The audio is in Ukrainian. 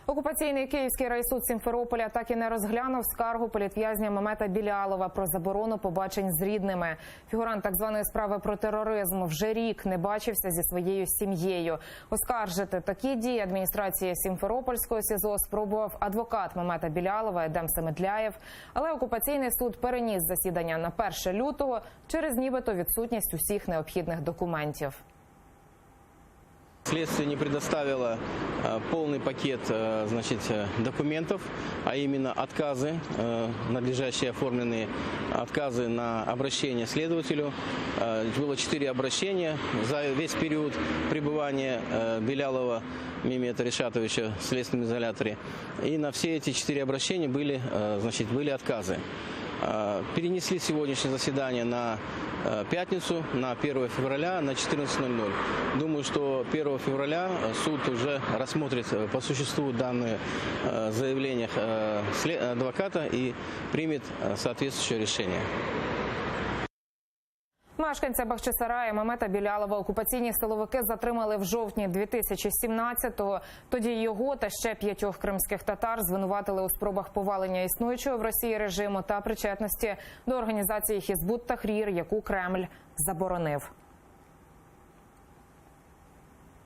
Окупаційний Київський райсуд Сімферополя так і не розглянув скаргу політв'язня Мемета Білялова про заборону побачень з рідними. Фігурант так званої справи про тероризм вже рік не бачився зі своєю сім'єю. Оскаржити такі дії адміністрації Сімферопольського СІЗО спробував адвокат Мемета Білялова Едем Семедляєв, але окупаційний суд переніс засідання на 1 лютого через нібито відсутність усіх необхідних документів. Следствие не предоставило полный пакет документов, а именно отказы, надлежащие оформленные отказы на обращение следователю. Было 4 обращения за весь период пребывания Белялова Мемета Ришатовича в следственном изоляторе. И на все эти 4 обращения были отказы. Перенесли сегодняшнее заседание на пятницу, на 1 февраля, на 14:00. Думаю, что 1 февраля суд уже рассмотрит по существу данные заявления адвоката и примет соответствующее решение. Мешканця Бахчисарая Мемета Білялова окупаційні силовики затримали в жовтні 2017-го. Тоді його та ще 5 кримських татар звинуватили у спробах повалення існуючого в Росії режиму та причетності до організації Хізбут Тахрір, яку Кремль заборонив.